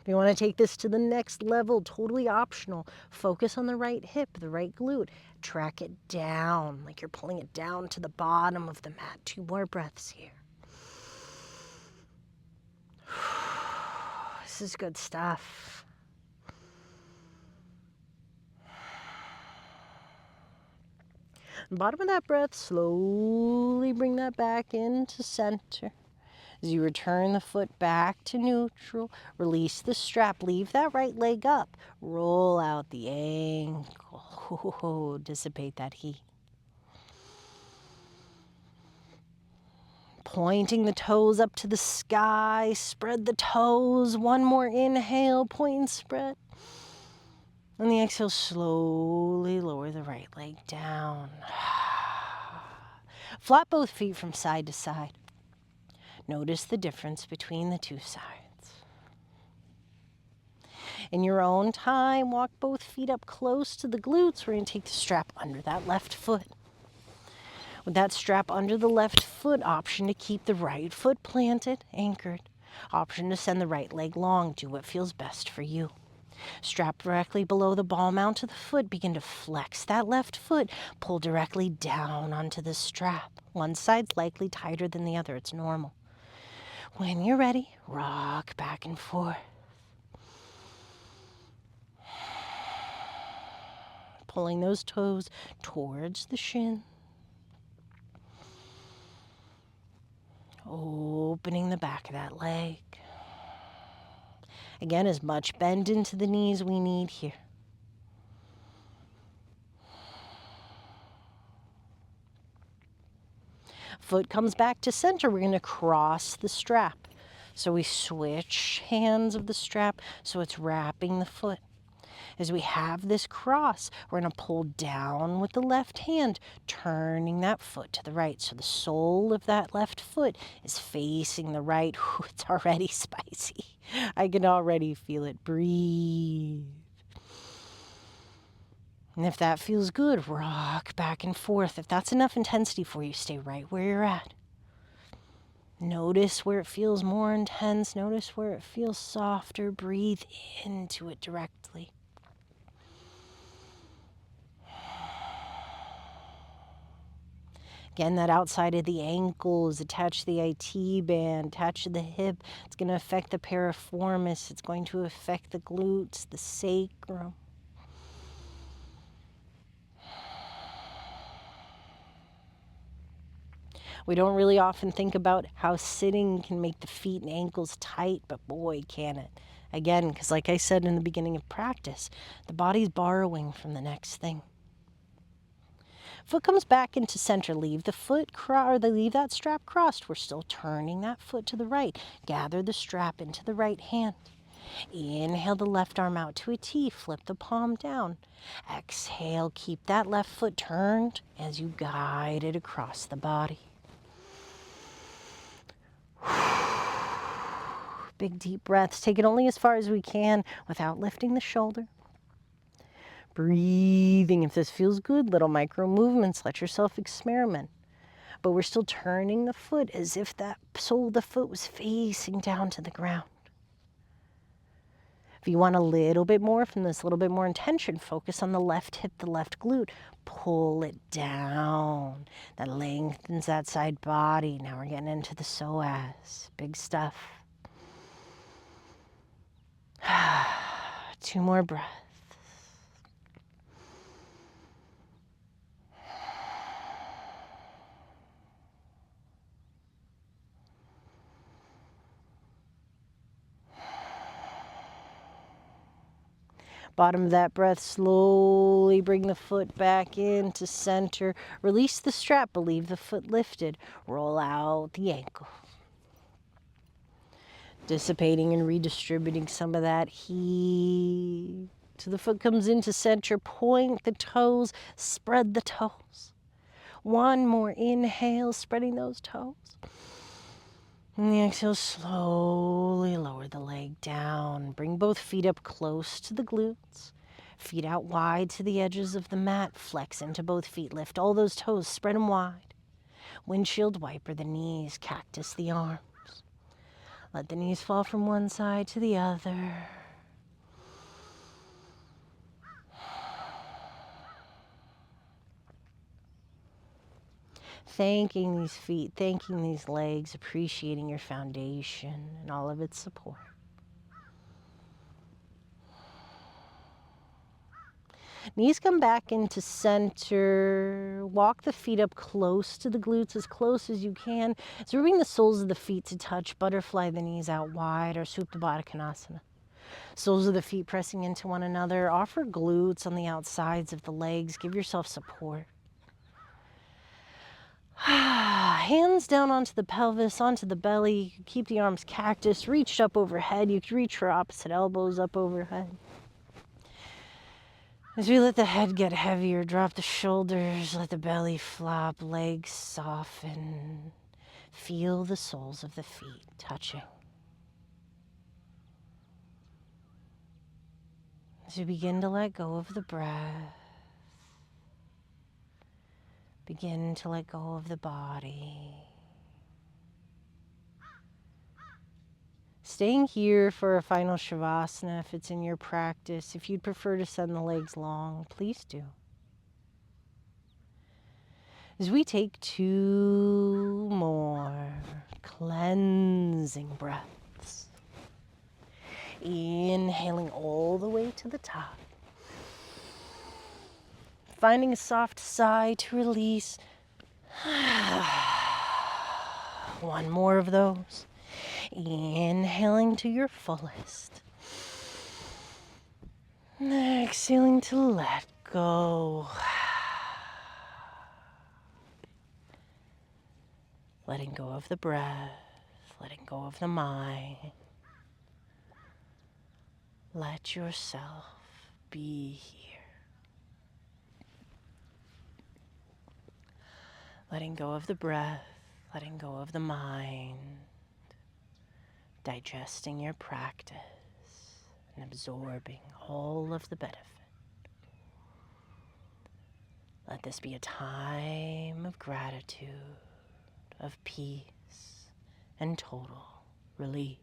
If you want to take this to the next level, totally optional, focus on the right hip, the right glute. Track it down like you're pulling it down to the bottom of the mat. 2 more breaths here. This is good stuff. Bottom of that breath, slowly bring that back into center. As you return the foot back to neutral, release the strap, leave that right leg up, roll out the ankle, dissipate that heat. Pointing the toes up to the sky, spread the toes, one more inhale, point and spread. On the exhale, slowly lower the right leg down. Flap both feet from side to side. Notice the difference between the two sides. In your own time, walk both feet up close to the glutes. We're going to take the strap under that left foot. With that strap under the left foot, option to keep the right foot planted, anchored. Option to send the right leg long. Do what feels best for you. Strap directly below the ball mount of the foot. Begin to flex that left foot. Pull directly down onto the strap. One side's likely tighter than the other. It's normal. When you're ready, rock back and forth. Pulling those toes towards the shin. Opening the back of that leg. Again, as much bend into the knees we need here. Foot comes back to center. We're going to cross the strap. So we switch hands of the strap so it's wrapping the foot. As we have this cross, we're going to pull down with the left hand, turning that foot to the right. So the sole of that left foot is facing the right. Ooh, it's already spicy. I can already feel it. Breathe. And if that feels good, rock back and forth. If that's enough intensity for you, stay right where you're at. Notice where it feels more intense. Notice where it feels softer. Breathe into it directly. Again, that outside of the ankle is attached to the IT band, attached to the hip. It's going to affect the piriformis. It's going to affect the glutes, the sacrum. We don't really often think about how sitting can make the feet and ankles tight, but boy, can it. Again, because like I said in the beginning of practice, the body's borrowing from the next thing. Foot comes back into center. Leave the foot leave that strap crossed. We're still turning that foot to the right. Gather the strap into the right hand. Inhale the left arm out to a T. Flip the palm down. Exhale, keep that left foot turned as you guide it across the body. Big deep breaths. Take it only as far as we can without lifting the shoulder. Breathing. If this feels good, little micro movements. Let yourself experiment. But we're still turning the foot as if that sole of the foot was facing down to the ground. If you want a little bit more from this, a little bit more intention, focus on the left hip, the left glute. Pull it down. That lengthens that side body. Now we're getting into the psoas. Big stuff. 2 more breaths. Bottom of that breath, slowly bring the foot back into center. Release the strap, but leave the foot lifted. Roll out the ankle. Dissipating and redistributing some of that heat. So the foot comes into center, point the toes, spread the toes. 1 more inhale, spreading those toes. And the exhale, slowly lower the leg down. Bring both feet up close to the glutes. Feet out wide to the edges of the mat. Flex into both feet. Lift all those toes, spread them wide. Windshield wiper the knees, cactus the arms. Let the knees fall from one side to the other. Thanking these feet, thanking these legs, appreciating your foundation and all of its support. Knees come back into center. Walk the feet up close to the glutes, as close as you can. So bring the soles of the feet to touch. Butterfly the knees out wide, or Supta Baddha Konasana. Soles of the feet pressing into one another. Offer glutes on the outsides of the legs. Give yourself support. Hands down onto the pelvis, onto the belly. Keep the arms cactus. Reach up overhead. You can reach for opposite elbows up overhead. As we let the head get heavier, drop the shoulders, let the belly flop, legs soften. Feel the soles of the feet touching. As we begin to let go of the breath, begin to let go of the body. Staying here for a final Shavasana if it's in your practice. If you'd prefer to send the legs long, please do. As we take 2 more cleansing breaths. Inhaling all the way to the top. Finding a soft sigh to release. 1 more of those. Inhaling to your fullest. Exhaling to let go. Letting go of the breath, letting go of the mind. Let yourself be here. Letting go of the breath, letting go of the mind. Digesting your practice and absorbing all of the benefit. Let this be a time of gratitude, of peace, and total release.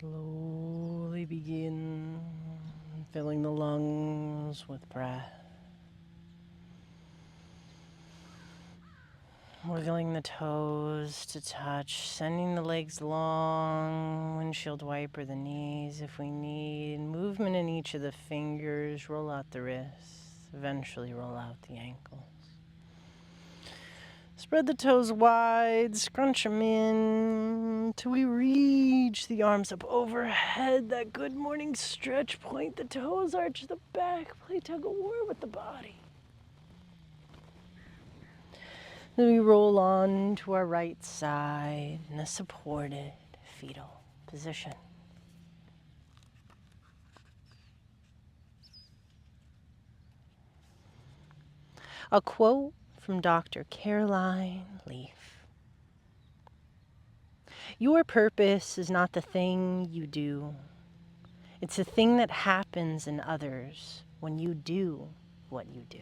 Slowly begin filling the lungs with breath. Wiggling the toes to touch, sending the legs long, windshield wiper the knees if we need. Movement in each of the fingers, roll out the wrists, eventually roll out the ankles. Spread the toes wide, scrunch them in till we reach the arms up overhead. That good morning stretch, point the toes, arch the back, play tug of war with the body. Then we roll on to our right side in a supported fetal position. A quote from Dr. Caroline Leaf. Your purpose is not the thing you do. It's the thing that happens in others when you do what you do.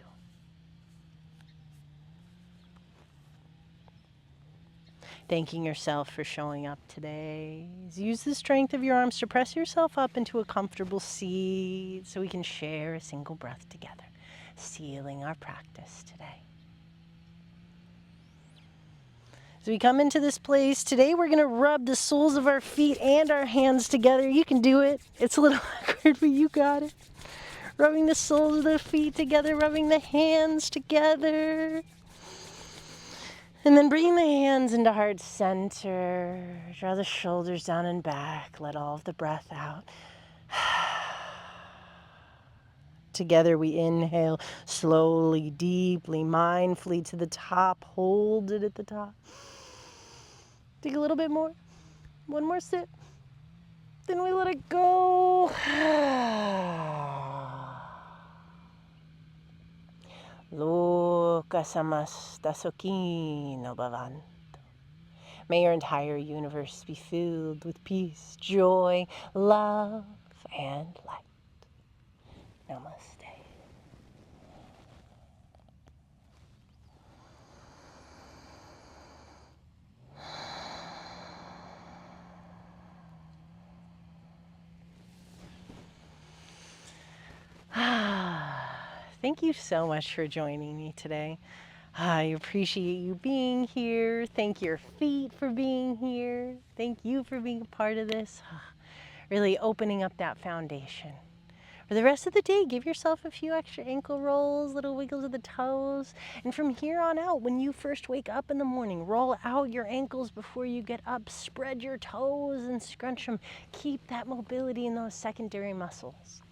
Thanking yourself for showing up today. Use the strength of your arms to press yourself up into a comfortable seat so we can share a single breath together, sealing our practice today. As we come into this place, today we're going to rub the soles of our feet and our hands together. You can do it. It's a little awkward, but you got it. Rubbing the soles of the feet together, rubbing the hands together. And then bring the hands into heart center. Draw the shoulders down and back. Let all of the breath out. Together we inhale slowly, deeply, mindfully to the top. Hold it at the top. Take a little bit more. One more sip. Then we let it go. Loka samasta sokino bhavan. May your entire universe be filled with peace, joy, love, and light. Namaste. Thank you so much for joining me today. I appreciate you being here. Thank your feet for being here. Thank you for being a part of this. Really opening up that foundation. For the rest of the day, give yourself a few extra ankle rolls, little wiggles of the toes. And from here on out, when you first wake up in the morning, roll out your ankles before you get up. Spread your toes and scrunch them. Keep that mobility in those secondary muscles.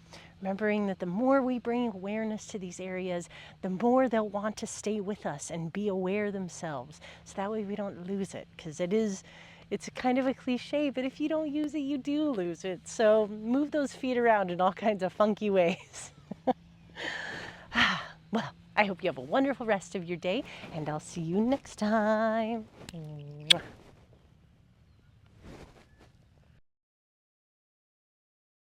Remembering that the more we bring awareness to these areas, the more they'll want to stay with us and be aware themselves. So that way we don't lose it, because it's kind of a cliche, but if you don't use it, you do lose it. So move those feet around in all kinds of funky ways. Well, I hope you have a wonderful rest of your day, and I'll see you next time.